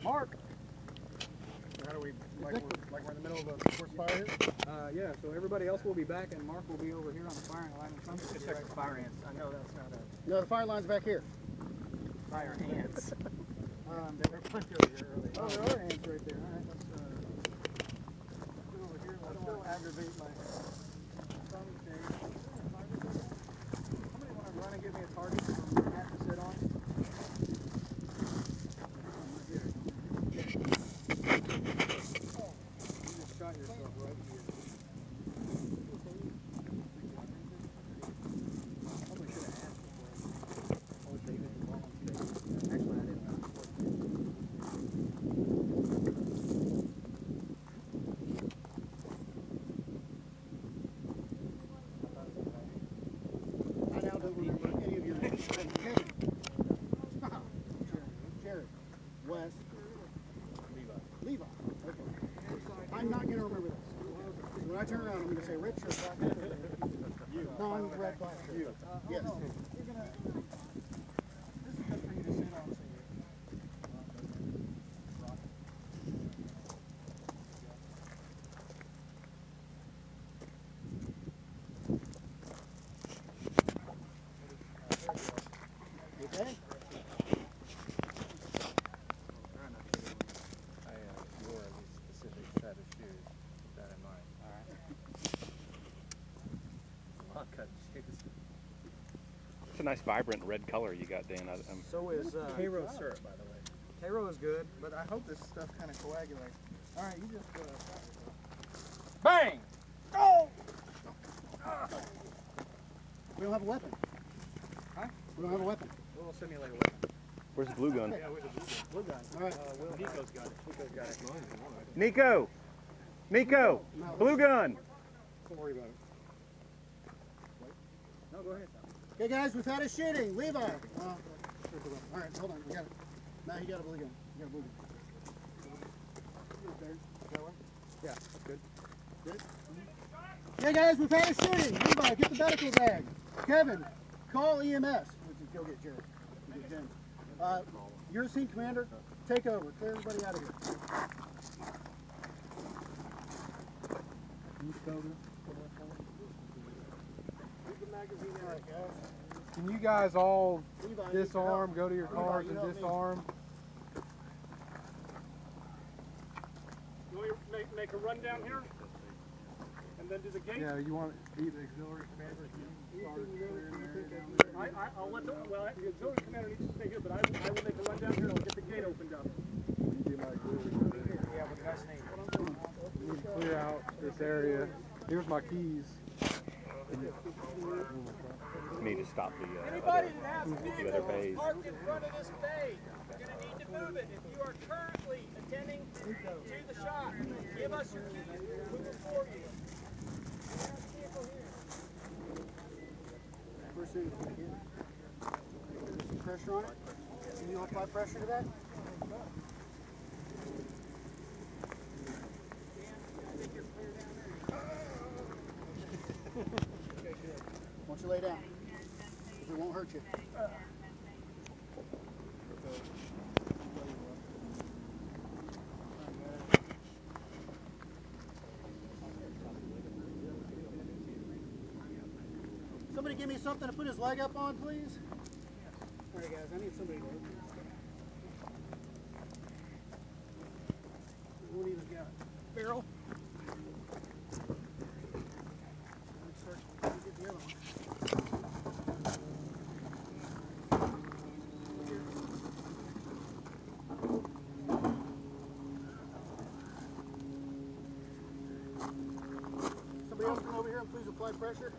Mark! So how do we, like we're in the middle of a forest fire here? Yeah, so everybody else will be back and Mark will be over here on the firing line or something. Just check the fire ants. I know that's not a No, the fire line's back here. fire ants. There were plenty over here earlier. Oh, there are ants right there. All right, let's get over here. I don't want to aggravate my thumb thing. Somebody want to run and give me a target for Matt to sit on? Oh, you just shot yourself right here. Probably should have asked before. Oh, David volunteered. Actually, I didn't ask before. I now don't remember any of your names. Jared. Wes. Levi. Okay. I'm not going to remember this. So when I turn around, I'm going to say Rich or Black. You. No, I'm red black. You. Yes. No, you're gonna. This is just for you to sit on. So You okay? I wore a specific set of shoes. Keep that in mind. All right. Long cut shoes. It's a nice vibrant red color you got, Dan. So is Cairo syrup, by the way. Cairo is good, but I hope this stuff kind of coagulates. all right, you just shot yourself. Bang! Oh! We don't have a weapon. Huh? We don't have a weapon. We'll simulate a weapon. Where's the blue gun? Yeah, where's the blue gun? All right. Nico's got it. Nico's got it. Nico! Nico! Blue gun! Don't worry about it. No, go ahead. Okay, guys, we've had a shooting. Levi. All right, hold on. We got it. Now you got a blue gun. You got a blue gun. That one? Yeah, good. Good? Hey, guys, we've had a shooting. Levi, get the medical bag. Kevin, call EMS. Which is go get Jared. Go get Jen. You're scene commander. Take over. Clear everybody out of here. Can you guys all Levi, disarm, go to your Levi, cars you know and me. disarm? You want to make a run down here? And then do the gate? Yeah, you want either auxiliary commander start clearing the area down there? I'll let the auxiliary commander needs to stay here, but I will make a run down here and I'll get the gate opened up. You be my auxiliary commander. Yeah, but the guy's name. You need to clear out this area. Here's my keys. Need to stop the Anybody that has other vehicles bays. parked in front of this bay, you're going to need to move it. If you are currently attending to the shop, give us your keys. We'll move it for you. First thing we can. Put some pressure on it. Can you apply pressure to that? Why don't you lay down? It won't hurt you. Somebody give me something to put his leg up on, please. All right, guys, I need somebody to open this. We won't even get a barrel. Get the other one. Somebody else come over here and please apply pressure.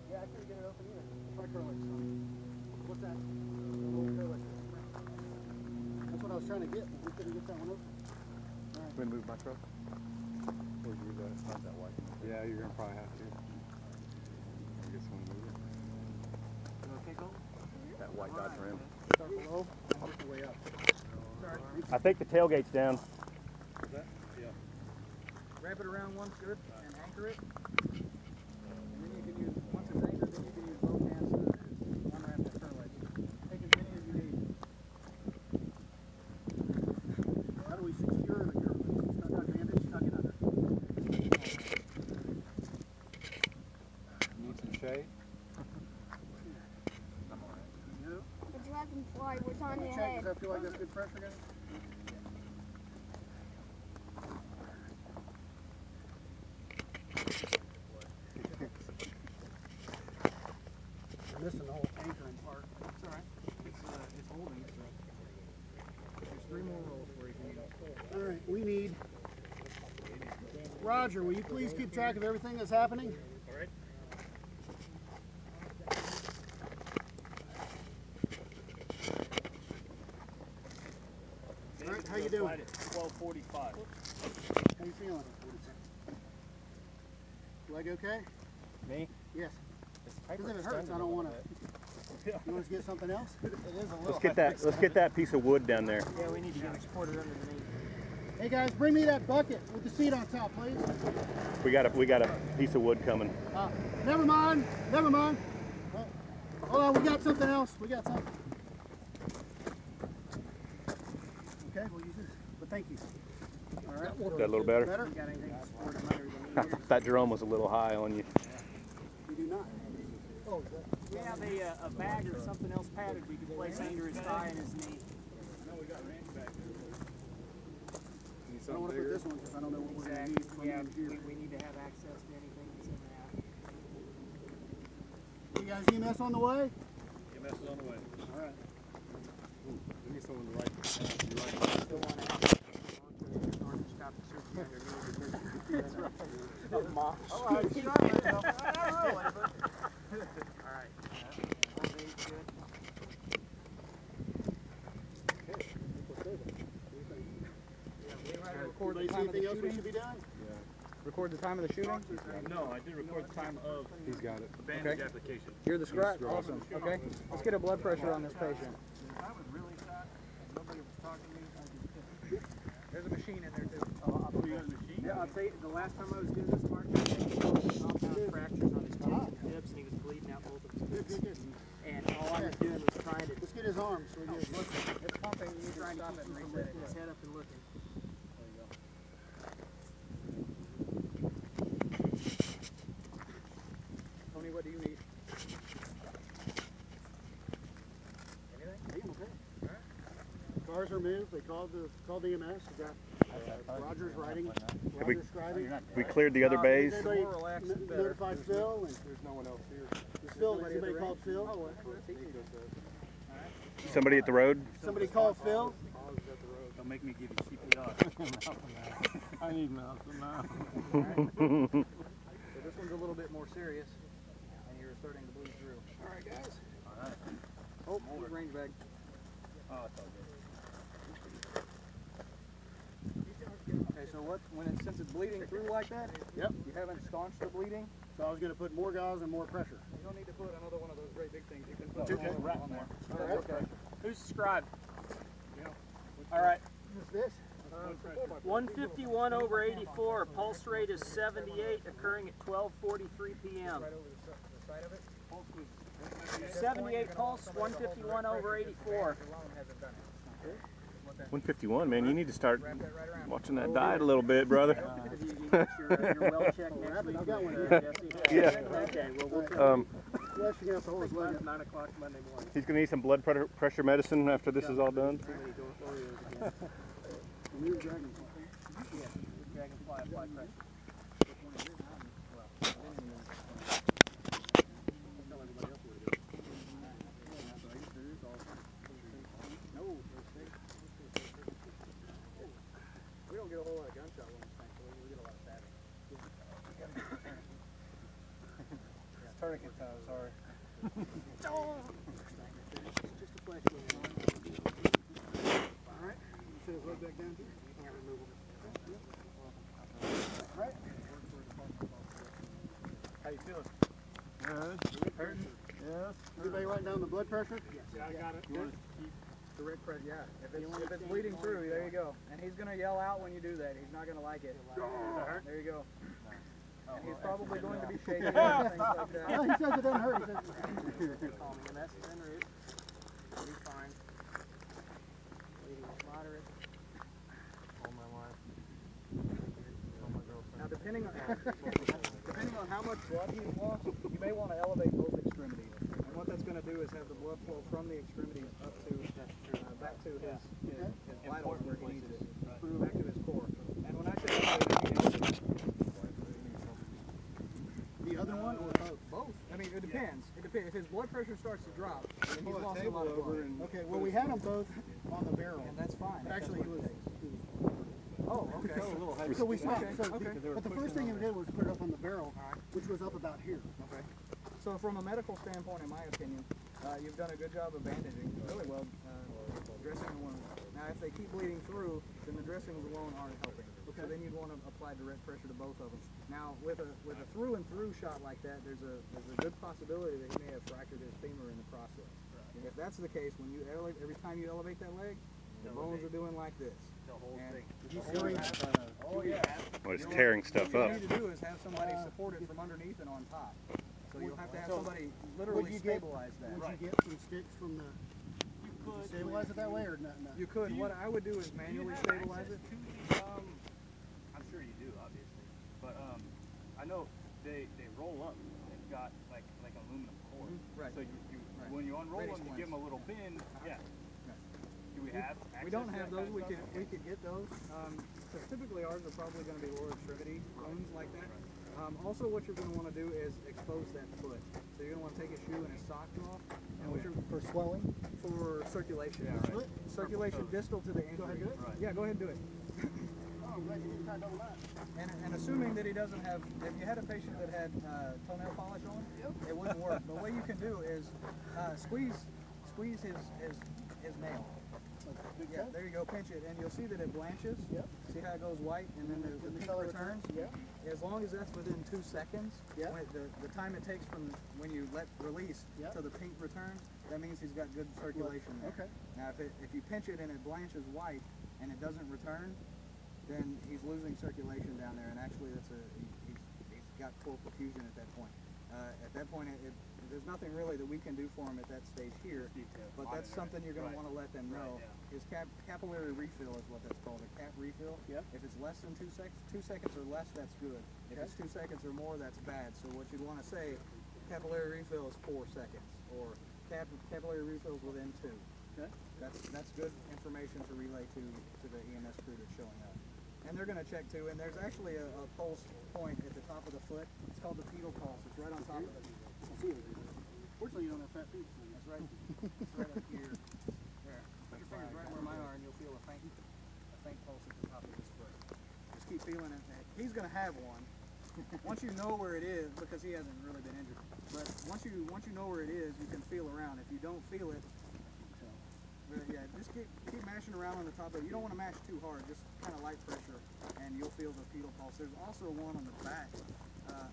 Yeah, I couldn't get it open either. Try curling. What's that? That's what I was trying to get. We couldn't get that one open. All right. Can we move my truck? Or do that? It's not that white. Yeah, you're gonna probably have to. I guess we'll move it. That white Dodge Ram. Start below and work your way up. I think the tailgate's down. Wrap it around once good and anchor it. And then you That's good pressure, guys? You're missing the whole anchoring part. It's alright. It's holding, so. There's 3 more rolls for you. All right, we need. Roger, will you please keep track of everything that's happening? All right. All right, how you doing? 12:45. How you feeling? Leg okay? Me? Yes. Because if it hurts, I don't want to. You want us to get something else? It is a little. Let's get that piece of wood down there. Yeah, we need to get it supported underneath. Hey guys, bring me that bucket with the seat on top, please. We got a piece of wood coming. Never mind. Never mind. Hold on, we got something else. We got something. Okay, we'll use this. But thank you. All right. Is that a little better? Better? You got anything to support them underneath? That drum was a little high on you. We do not. Oh, We have a bag or something else padded we can place under his thigh and his knee. I don't want to put this one because I don't know what we're going to need from Yeah, here. we need to have access to anything that's in that. You guys EMS on the way? EMS is on the way. All right. We need someone to write. Still want to have stop the search underneath. That's right. Oh, mom. All right. All right. All days good. Anybody see anything else we should be doing? Record the time of the shooting? No, I did record the time of. He's got it. The bandage Okay. application. You're the scribe? Awesome. Okay. Let's get a blood pressure on this patient. I was really shot and nobody was talking to me. There's a machine in there too. Yeah, I'll tell you, the last time I was doing this, Mark, he had compound fractures on his two hips and he was bleeding out both of his hips. Good. And all I was doing was trying to Let's get his arm so we can look. It's pumping. You need to trying to stop keep it him and from reset lifting it. his head up and looking. Tony, what do you need? Cars are moved. They called EMS. We got Roger's writing. Have we- Roger's scribing. We cleared the other bays. Anybody more relaxed, the better. notified Phil? And There's no one else here. is Phil, has anybody called Phil? Oh, that's easy. Somebody at the road. Somebody called Phil? Don't make me give you CPR. I need nothing now. So this one's a little bit more serious, and you're starting to bleed through. All right, guys. Oh, range bag. Oh, it's all good. Okay, so since it's bleeding through like that, Yep. you haven't staunched the bleeding, So I was going to put more gauze and more pressure. you don't need to put another one of those great big things. You can put Okay. one on there. All right. Okay. Who's the scribe? All right. Who's this? 151 over 84. Pulse rate is 78, occurring at 12:43 p.m. Right over the side of it. 78 pulse, 151 over 84. The loan hasn't done it. 151, man. You need to start Wrap that right around. watching that diet a little bit, brother. You get your well check next week. I've got one here. Jesse? Yeah. Okay, well, we'll Flesh, you're going to have to hold his leg up. 9 o'clock Monday morning. He's gonna need some blood pressure medicine after this is all done. Too many Oreos again. New dragonfly. Yeah, dragonfly apply pressure. We don't get a whole lot of gunshot wounds, thankfully. We get a lot of stabbing. It's tourniquet time, sorry. Just a flesh wound. All right. You set his leg back down too? Can't remove them. All right. How you feeling? Good. Hurting? Yes. Everybody writing down the blood pressure? Yeah, I got it. You want to keep direct pressure, yeah. If it's bleeding through, there you go. And he's going to yell out when you do that. He's not going to like it. There you go. And he's probably going to be shaking and things like that. No, he says it doesn't hurt. He says Call me EMS is en route. It'll be fine. Bleeding is moderate. All my life. Now, depending on how much blood he's lost, you may want to elevate both extremities. And what that's going to do is have the blood flow from the extremities up to back to his vitals where he needs it, back to his core. And when I say elevating, The other one or both? both. I mean, it depends. It depends. If his blood pressure starts to drop, then he's lost a lot of blood. Okay, well we had them both on the barrel. And that's fine. But actually, it was. Oh, okay. So we stopped. Okay, So, okay. but the first thing we did was put it up on the barrel, which was up about here. Okay. So from a medical standpoint, in my opinion, you've done a good job of bandaging really well, dressing the wound. Now, if they keep bleeding through, then the dressings alone aren't helping. So then you'd want to apply direct pressure to both of them. Now, with a through and through shot like that, there's a good possibility that he may have fractured his femur in the process. And if that's the case, when you every time you elevate that leg, the bones are doing like this. Well, it's tearing stuff What up. you need to do is have somebody support it from underneath and on top. So you'll have to have somebody literally stabilize that. Would you get some sticks from the? Would you stabilize it that way or not? You could. What I would do is manually stabilize it. I'm sure you do, obviously, but I know they roll up. They've got like aluminum core. Right. So you when you unroll them, you give them a little bend. Yeah. Do we have? We don't have those. We could get those. Because typically ours are probably going to be lower extremity wounds like that. Also, what you're going to want to do is expose that foot. So you're going to want to take a shoe and a sock off. And what you're, For swelling? for circulation. Yeah, right. Circulation distal to the ankle. Go ahead, do it. Right. Yeah, go ahead and do it. Oh, I'm glad you didn't tie double that. And assuming that he doesn't have, if you had a patient that had toenail polish on, it wouldn't work. But what you can do is squeeze his nail. Yeah, there you go, pinch it, and you'll see that it blanches. Yep. See how it goes white, and then the pink color returns? Yeah. As long as that's within 2 seconds, Yep. when the time it takes from when you let release Yep. to the pink returns, that means he's got good circulation there. Okay. Now, if you pinch it and it blanches white and it doesn't return, then he's losing circulation down there, and actually he's got poor perfusion at that point. At that point, there's nothing really that we can do for him at that stage here, but that's something you're going to want to let them know. His capillary refill is what that's called, a cap refill. Yep. If it's less than 2 seconds or less, that's good. If it's 2 seconds or more, that's bad. So what you'd want to say, capillary refill is 4 seconds, or capillary refills within 2. Okay. That's good information to relay to the EMS crew that's showing up. And they're going to check too, and there's actually a pulse point at the top of the foot. It's called the pedal pulse. It's right on top of it. Fortunately, you don't have fat feet. That's right. It's right up here. There. Put your fingers right where mine are, and you'll feel a faint pulse at the top of his foot. Just keep feeling it. He's going to have one. Once you know where it is, because he hasn't really been injured, but once you know where it is, you can feel around. If you don't feel it, yeah, just keep mashing around on the top of it. You don't want to mash too hard, just kind of light pressure, and you'll feel the pedal pulse. There's also one on the back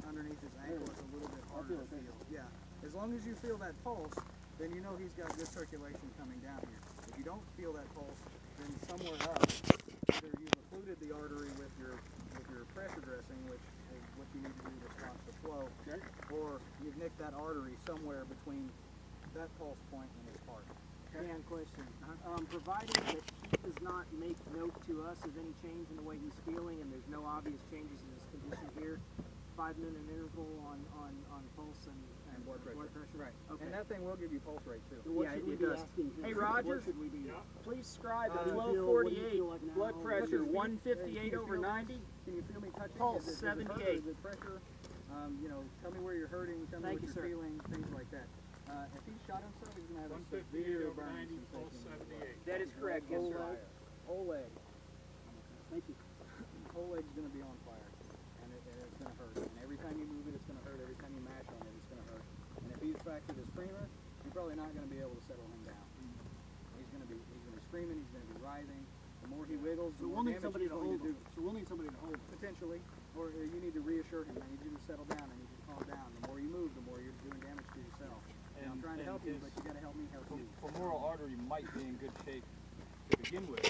underneath his ankle. It's a little bit harder to feel. Yeah, as long as you feel that pulse, then you know he's got good circulation coming down here. If you don't feel that pulse, then somewhere else, either you've occluded the artery with your pressure dressing, which is what you need to do to stop the flow, or you've nicked that artery somewhere between that pulse point and his heart. Dan, question. Provided that he does not make note to us of any change in the way he's feeling and there's no obvious changes in his condition here, 5-minute interval on pulse and blood pressure. Right. Okay. And that thing will give you pulse rate too. Yeah, it does. Hey, Roger, please scribe at What 1248, like now? blood pressure 158 over 90. Can you feel me touching? Pulse, Is it hurt? 78. Is it pressure? Tell me where you're hurting, tell me Thank what you, you're sir. feeling, things like that. If he shot himself, he's going to have a severe burn sensation. That is correct, yes, sir. Whole leg. Thank you. Whole leg's going to be on fire, and it's going to hurt. And every time you move it, it's going to hurt. Every time you mash on it, it's going to hurt. And if he's fractured his femur, you're probably not going to be able to settle him down. He's going to be screaming. He's going to be writhing. The more he wiggles, the So more we'll need damage somebody he's to going hold to do. him. So we'll need somebody to hold him. Potentially, or you need to reassure him. I need you to settle down. I need you to calm down. The more you move, the more you're doing damage to yourself. And I'm trying to help you, but you got to help me help you. Femoral artery might be in good shape to begin with.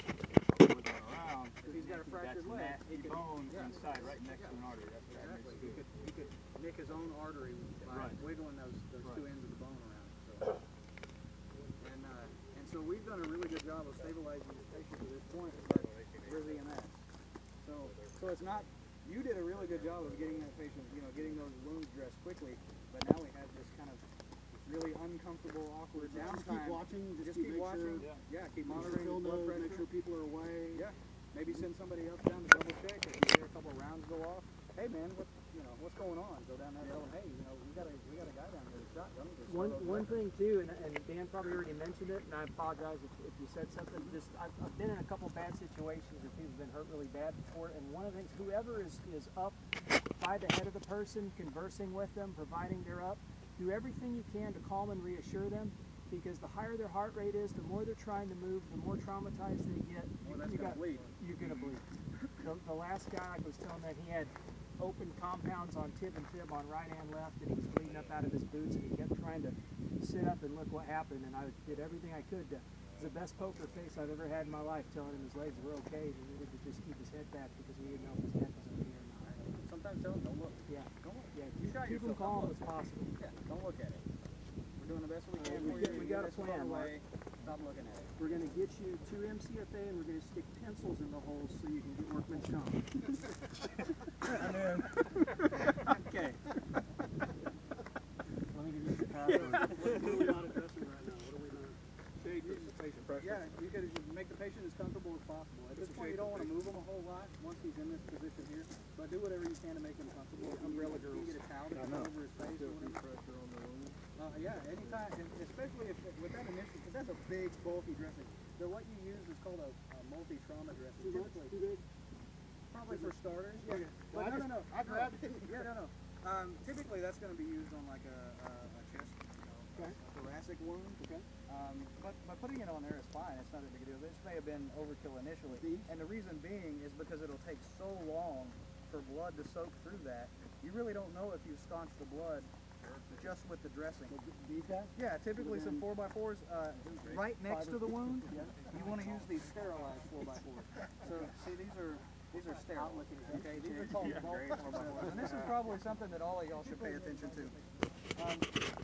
Looking around, If he's got a fractured leg, nasty bone inside, right next to an artery. That's what Exactly. that makes He could nick his own artery by Right. wiggling those Right. two ends of the bone around. And so we've done a really good job of stabilizing this patient to this point, but we're the EMS. So it's not. You did a really good job of getting that patient, getting those wounds dressed quickly. But now we have this kind of really uncomfortable, awkward Just downtime. keep watching, just keep make watching. sure. Yeah, keep Make sure monitoring Phil the blood knows, pressure. make sure people are away. Yeah, maybe send somebody up down to double check if you hear a couple rounds go off. Hey man, what's going on? Go down there and tell them, hey, we got a guy down here with a shotgun. One thing too, and Dan probably already mentioned it, and I apologize if you said something. Just I've been in a couple bad situations where people have been hurt really bad before, and one of the things, whoever is up by the head of the person, conversing with them, providing they're up, do everything you can to calm and reassure them, because the higher their heart rate is, the more they're trying to move, the more traumatized they get. Well, that's gonna bleed. You're gonna bleed. The last guy, I was telling that he had open compounds on tib and fib on right and left, and he was bleeding up out of his boots, and he kept trying to sit up and look what happened, and I did everything I could to, it was the best poker face I've ever had in my life, telling him his legs were okay, and he needed to just keep his head back because we didn't know if his neck was okay or not. Sometimes tell them, don't look. Yeah. Don't look. Yeah, You shot keep them yourself, calm don't as possible. Yeah, don't look at it. We're doing the best we can. We got a plan, Mark. Stop looking at it. We're going to get you 2 MCFA and we're going to stick pencils in the holes so you can get workman's comp. I'm in. Okay. Let me give you the password. What are we not addressing right now? What are we not? Patient pressure. Yeah, you could make the patient as comfortable as possible. At this point, you don't want to move him a whole lot once he's in this position here, but do whatever you can to make him comfortable. Umbrella You can get a towel to put over his face or whatever. Pressure on the wound. Yeah, anytime, and especially if with that initial, because that's a big, bulky dressing. What you use is called a multi-trauma dressing. Too much? Typically, Too big? probably for starters. Yeah. Well, But no. I grabbed it. Yeah, no. Typically, that's going to be used on like a chest, Okay. thoracic wound. Okay. But putting it on there is fine. It's not a big deal. This may have been overkill initially, and the reason being is because it'll take so long for blood to soak through that. You really don't know if you've staunched the blood just with the dressing. These guys? Yeah, typically some 4x4s right next to the wound. You want to use these sterilized 4x4s. So see, these are sterile. Okay, these are called bulk 4x4s, and this is probably something that all of y'all should pay attention to.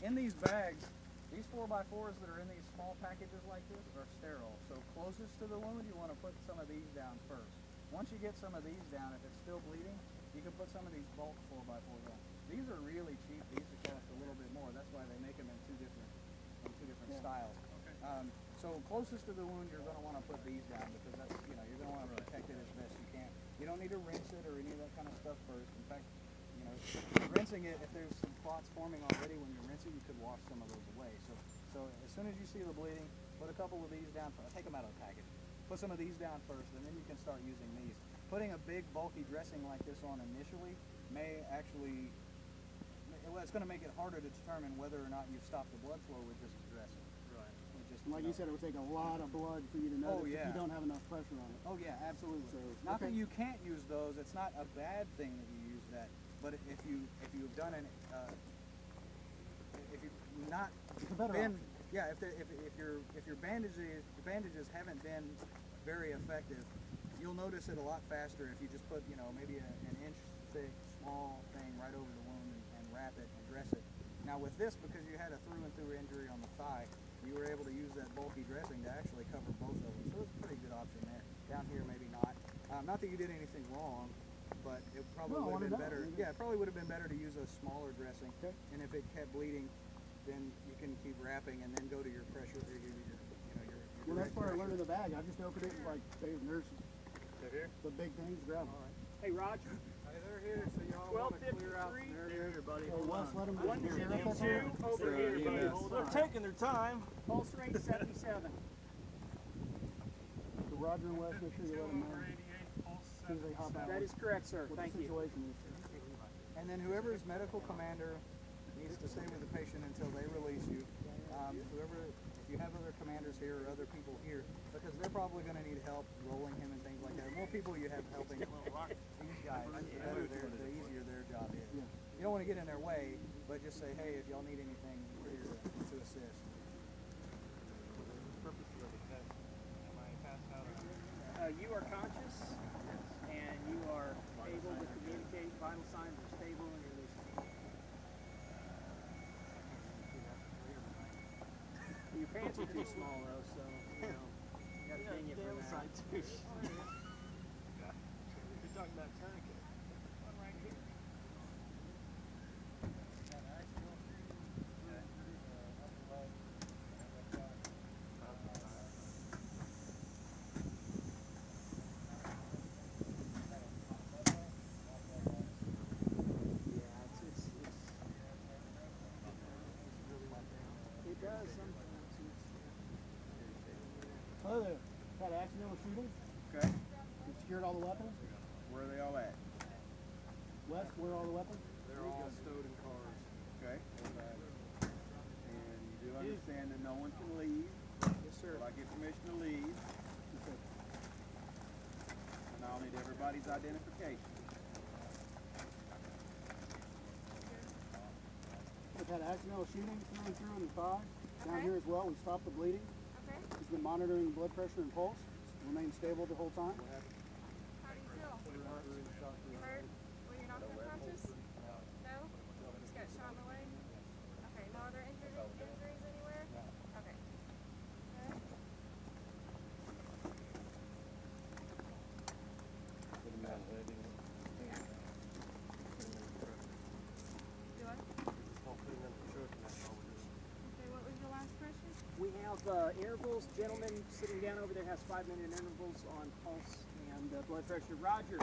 In these bags, these 4x4s that are in these small packages like this are sterile. So closest to the wound, you want to put some of these down first. Once you get some of these down, if it's still bleeding, you can put some of these bulk 4x4s on. These are really cheap. These will cost a little bit more. That's why they make them in two different styles. So closest to the wound, you're going to want to put these down because that's, you're going to want to protect it as best you can. You don't need to rinse it or any of that kind of stuff first. In fact, rinsing it, if there's some clots forming already when you're rinsing, you could wash some of those away. So as soon as you see the bleeding, put a couple of these down. Take them out of the package. Put some of these down first, and then you can start using these. Putting a big bulky dressing like this on initially may actually, it's going to make it harder to determine whether or not you've stopped the blood flow with just dressing. Right. Like you said, it would take a lot of blood for you to notice if you don't have enough pressure on it. Oh yeah, absolutely. So, not that you can't use those. It's not a bad thing that you use that. But if you've done an if you've not it's a better been option. yeah if your bandages haven't been very effective, you'll notice it a lot faster if you just put maybe an inch thick small thing right over the wound and wrap it and dress it. Now with this, because you had a through and through injury on the thigh, you were able to use that bulky dressing to actually cover both of them. So it's a pretty good option there. Down here, maybe not. Not that you did anything wrong, but it probably would have been better. Yeah, it probably would have been better to use a smaller dressing. Okay. And if it kept bleeding, then you can keep wrapping and then go to your pressure. Well, that's where I learned in the bag. I just opened it like there's nurses. They're here? The big things, grab them. All right. Hey, Roger. Hey, they're here, so y'all want to clear out some area here, buddy. Hey, Wes, let them One, get here. two, over here, buddy. They're taking their time. Pulse rate 77. So Roger and Wes, make sure you let them know. As soon as they hop out. That is correct, sir. What Thank the you. situation is. And then whoever's medical commander needs to stay with the patient until they release you. If you have other commanders here or other people here, because they're probably going to need help rolling him and things like that. The more people you have helping these guys, the easier their job is. Yeah. You don't want to get in their way, but just say, hey, if y'all need anything, we're here to assist. You are conscious, and you are able to communicate. Vital signs are stable, and you're lucid. Your pants are too small, though, so you got to ding you for that. You're talking about tourniquet. One right here. had accidental shootings. Okay. You secured all the weapons. Where are they all at? Wes, where are all the weapons? They're all stowed in cars. Okay. And you do understand that no one can leave. Yes, sir. Till I get permission to leave. And I'll need everybody's identification. We've had accidental shootings coming through in the thigh. Down here as well, we stopped the bleeding. Okay. He's been monitoring blood pressure and pulse. Remained stable the whole time. How do you feel? Hurt? Were you knocked unconscious? No? Just got shot in the leg? Okay. No other injuries anywhere? Okay. Okay. Do I? Okay, what was your last question? We have intervals. Gentleman sitting down over there has 5-minute intervals on pulse and blood pressure. Roger,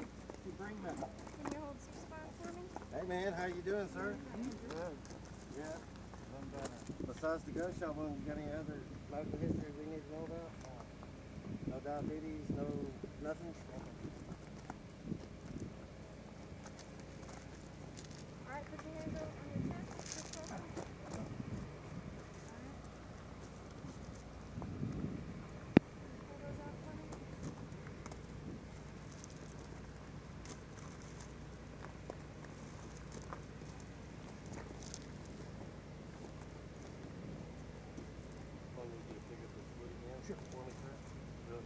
you bring them. Can you hold C-spine for me? Hey man, how you doing, sir? Good. Yeah. Besides the gunshot wound, you got any other medical history we need to know about? No diabetes, no nothing? Alright, put your hands on your chest. Just hold them. Pull those out for me. Sure. For me, sir. Good.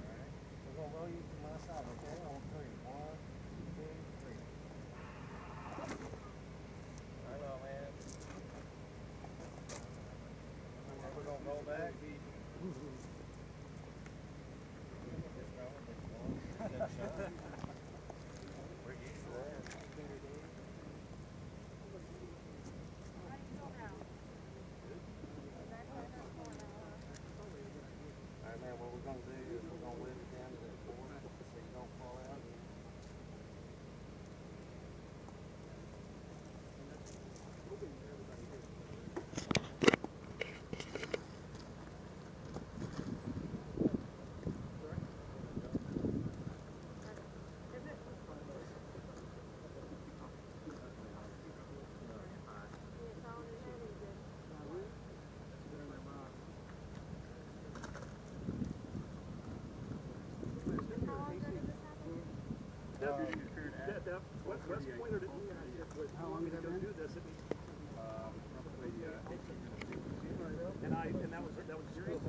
Alright. We're gonna roll you to my side, okay? On 3. 1, 2, 3. Right on, man. We're gonna roll back. We're used to that. How do you feel now? Back by that floor now, huh? Alright, man, what we're gonna do is we're gonna whip it down to that floor so you don't fall out. Is it? You found your head and good. How long ago did this happen? West pointed at me and I said, How long has that been? do this? Probably 18 minutes. And that was serious.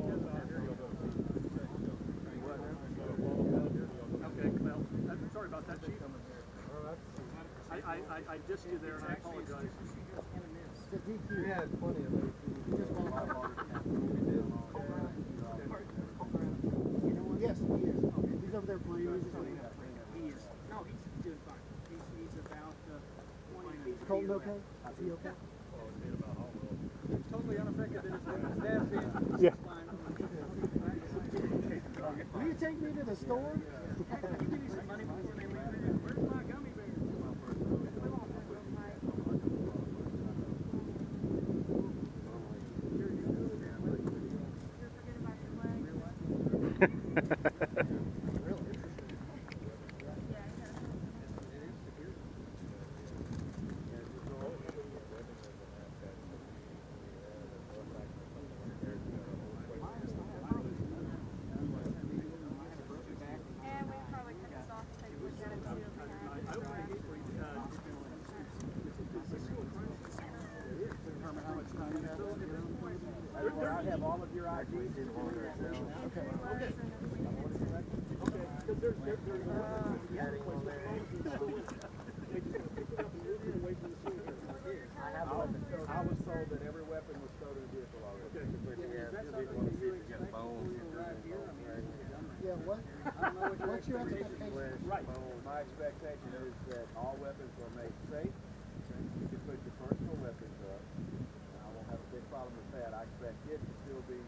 Okay, well, I'm sorry about that, Chief. I dissed you there and I apologize. It's a DQ. We had plenty of those. Yes, he is. He's over there playing. He's just waiting. He is. No, he's doing fine. He's about 20 feet. Colton okay? Is he okay? Totally unaffected in his dad's in. Yeah. Will you take me to the store? Give me some money before they leave. Where's my gummy bear? You're forgetting about your leg? Yeah, you gotta and we can probably cut this off and take a look at it and see what we Determine how much time you have. I have all of your IDs. Okay. I was told that every weapon was stowed in the vehicle already. Yeah, what's your expectation? Right. My expectation is that all weapons are made safe. You can put your personal weapons up. And I won't have a big problem with that. I expect kids to still be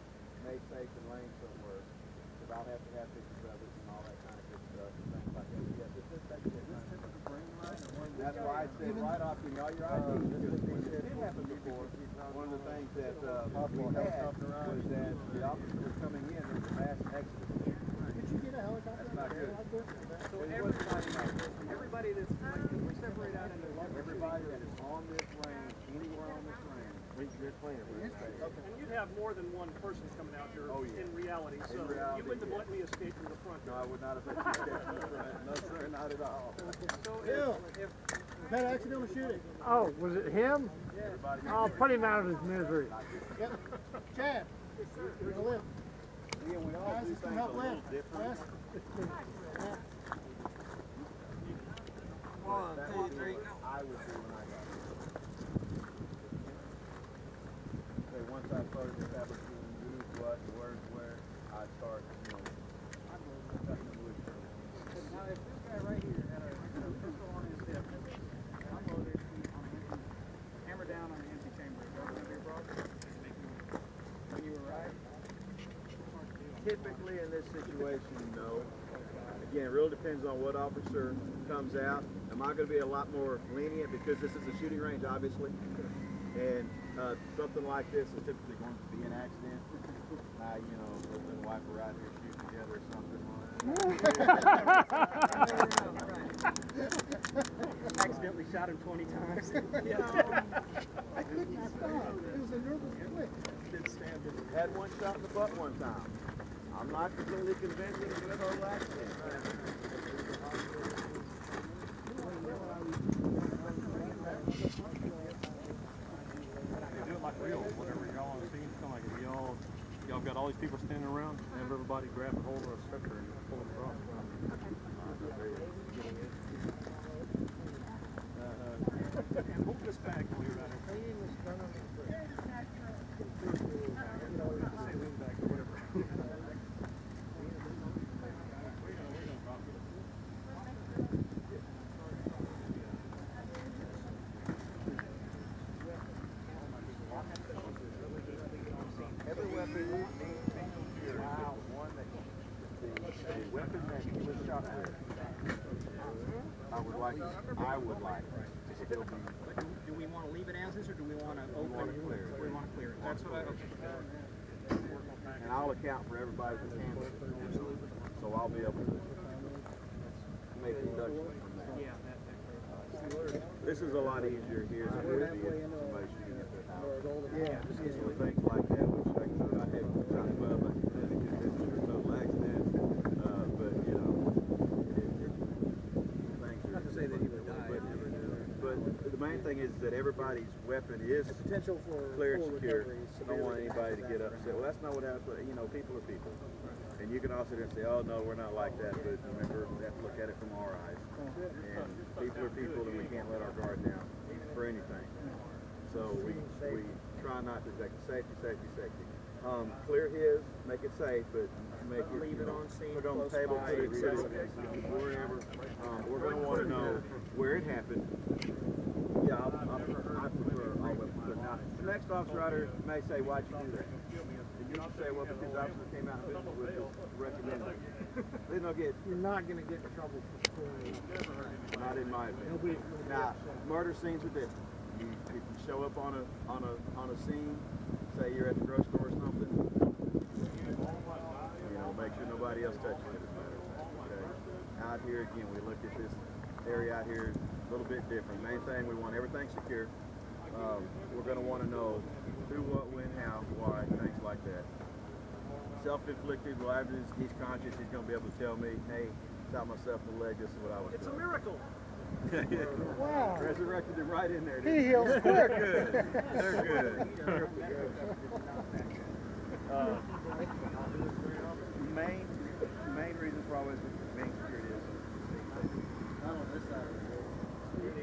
made safe and laying somewhere. Because I'll have to have pictures of it and all that kind of good stuff and things like that. Yes, is this typical brain line? That's why I said right off, give me all your IDs. happened before. One of the things that we had was that the officer was coming in, there was a mass exodus. Could you get a helicopter? That's not good. So everybody that's, like, we separate out into Everybody that is on this range, anywhere on this range, we're cleaning. And you'd have more than one person coming out here in reality, so reality, you wouldn't have let me escape from the front. No, I would not have let you escape from the front. No, sir, not at all. So Bill, that accidental shooting. Oh, was it him? I'll put him out of his misery. Yep. Chad, you're gonna live. Again, we all Guys, do it's gonna things a help little live. different. Yes. One, two, three. I would do when I got here. Okay, once I started establishing who's what, where's where, I'd start, cutting the loose. now if this guy right here had a pistol on his hip, unloaded on an empty, hammer down on an empty chamber, is that gonna be a problem? When you arrive? Typically in this situation, no. Again, it really depends on what officer comes out. Am I going to be a lot more lenient because this is a shooting range, obviously, and something like this is typically going to be an accident. Husband and wife are out here shooting together or something. Accidentally shot him 20 times. I couldn't stop. It was a nervous twitch. Had one shot in the butt one time. I'm not completely convinced it was a total accident. They do it like real, whenever y'all on the scene, it's kind of like y'all got all these people standing around, and have everybody grab a hold of a stretcher and pull them across. Hold this back while you're at it. Say lean back or whatever. Every weapon needs to be secured. One that the weapon that he was shot with, I would like to still be. Do we want to leave it as is, or do we want to open it? clear it. We want to clear it. That's what I, okay. And I'll account for everybody that handles it. So I'll be able to make deductions from that. Yeah, This is a lot easier here than it would be if somebody shooting at their house. Yeah. So things like that, which like I said, I had kind of like you said, because this is a total accident. But things are. Not to say that he would die. But the main thing is that everybody's weapon is Potential for clear and full secure. recovery. I don't want anybody to get upset. Well, that's not what happens. People are people. And you can also then say, oh no, we're not like that. But remember, we have to look at it from our eyes. And people are people, and we can't let our guard down for anything. So we try not to take safety. Clear his, make it safe, but make it, Leave it on scene, put it on the close table, by, put it accessible. wherever. We're going to want to know where it happened. Yeah, I prefer all weapons. Now, the next officer out here may say, why'd you do that? And you don't say, well, because the officer came out and visited with us, recommended it. Then they'll get, You're not going to get in trouble for clearing. not in my opinion. Now, murder scenes are different. If you show up on a scene, say you're at the grocery store or something, make sure nobody else touches it. Okay. Out here again, we look at this area out here a little bit different. Main thing, we want everything secure. We're going to want to know who, what, when, how, why, things like that. Self-inflicted, well, after he's conscious, he's going to be able to tell me, hey, shot myself in the leg, this is what I was doing. It's a miracle. Wow. Resurrected it right in there. He heals quick. They're good. They're good. Main reason for always being secured is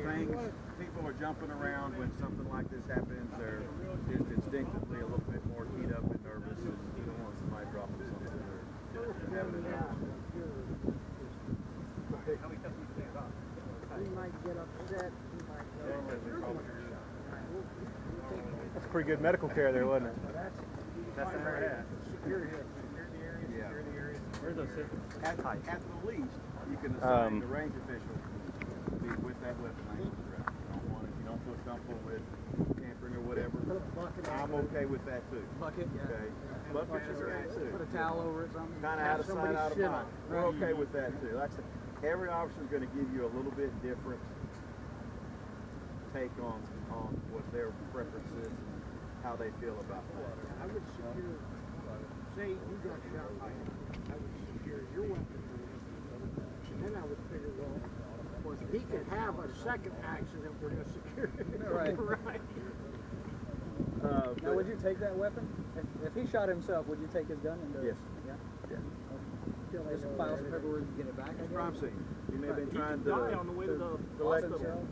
things. People are jumping around when something like this happens. They're instinctively a little bit more keyed up and nervous, and you don't want somebody dropping something or having a nervous. He might get upset. He might go. That's pretty good medical care there, wasn't it? That's the area. Yeah. Where's those systems? At the least, you can assign the range official to be with that weapon. You don't want it. You don't feel comfortable with tampering covering or whatever, I'm okay with that too. Bucket, yeah. Okay, buckets are great too. Put a towel over it, something. Kind of out of sight, out of mind. We're okay with that too. Like I said, every officer is going to give you a little bit different take on what their preference is and how they feel about that. I would secure, say you got shot by him, I would secure your weapon. And then I would figure, well, he could have a second accident, we're going to secure it. Right. Right. Now, would you take that weapon? If he shot himself, would you take his gun? And Yes. Yeah. Yeah. Just file some paperwork and get it back. It's crime scene. You may have been trying Die on the way to the collect hospital.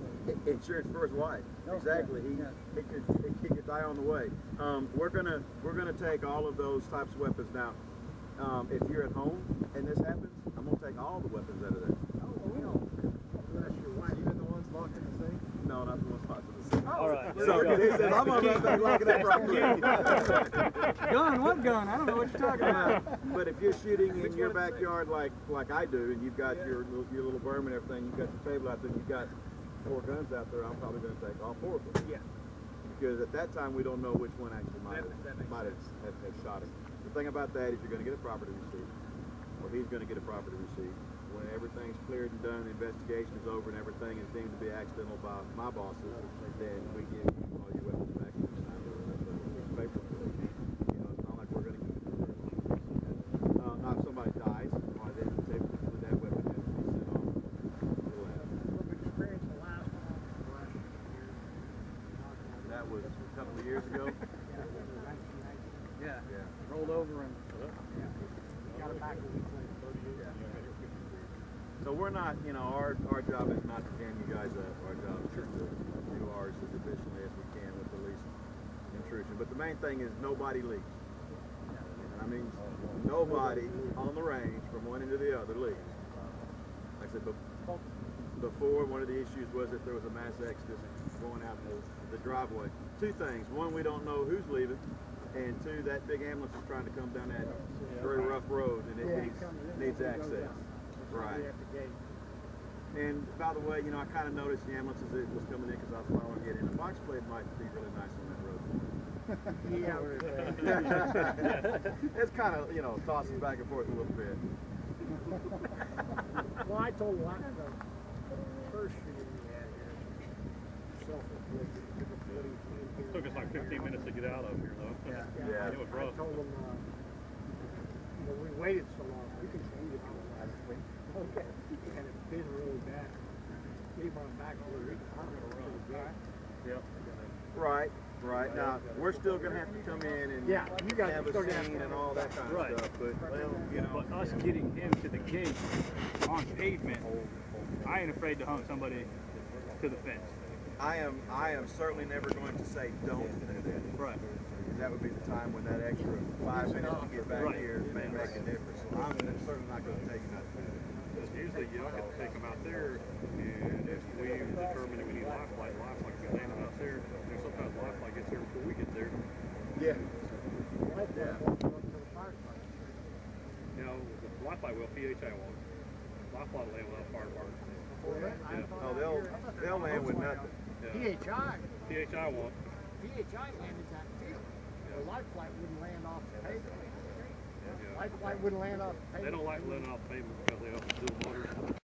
insurance for his wife. Exactly. He could die on the way. We're gonna take all of those types of weapons now. If you're at home and this happens, I'm gonna take all the weapons out of there. Even the ones locked in the safe? No, not the ones locked in the safe. All right. So he says, I'm gonna lock it up properly. Gun? What gun? I don't know what you're talking about. But if you're shooting in your backyard like I do, and you've got your little berm and everything, you've got your table out there, and you've got 4 guns out there, I'm probably going to take all 4 of them. Yeah. Because at that time we don't know which one actually might have shot him. The thing about that is you're going to get a property receipt, or he's going to get a property receipt. When everything's cleared and done, the investigation is over, and everything is deemed to be accidental by my bosses, then we give you all your weapons back and you sign the paper. You know, it's not like we're going to keep it for very long. Now, if somebody dies, well, then that weapon has to be sent off to the lab. From experience, the last one, That was a couple of years ago. Yeah. Yeah. Rolled over and. got it back a week later. So we're not, you know, our job is not to jam you guys up. Our job is just to do ours as efficiently as we can with the least intrusion. But the main thing is nobody leaves. And I mean, nobody on the range from one end to the other leaves. Like I said, before, one of the issues was that there was a mass exodus going out the driveway. 2 things. One, we don't know who's leaving. And 2, that big ambulance is trying to come down that very rough road, and it needs access. Right. And by the way, you know, I kind of noticed the ambulance as it was coming in because I was following it, and the box plate might be really nice on that road. Yeah. It's kind of, you know, tossing back and forth a little bit. Well, I told one of the first shooting we had here, self-inflicted. Took us like 15 minutes to get out of here, though. Yeah. It was I rough. told them, we waited so long, we can change it for the last week. Okay. And it's been really bad. Leave on back to the week. I'm going to run. Yep. Right. Now, we're still going to have to come in and Yeah, you guys have are a still gonna have scene to- and all that kind Right. of stuff. But, well, you know. But us getting him to the gate on pavement, I ain't afraid to hung somebody to the fence. I am certainly never going to say don't do that. Right. That would be the time when that extra 5 minutes to get back Right. here may make a difference. So I'm certainly not going to tell you not to do that. Because usually you don't get to take them out there, and if we determine that we need lifeline gets landed out there, there's sometimes lifeline gets there before we get there. Yeah. You know, the lifeline will, PHI won't. Lifeline will land without fire department. Yeah. Oh, they'll land with nothing. Yeah. PHI PHI won't. landed that field. The life flight wouldn't land off the pavement. Yeah. Life flight wouldn't land off the They pavement. don't like letting off pavement because they have dual motors.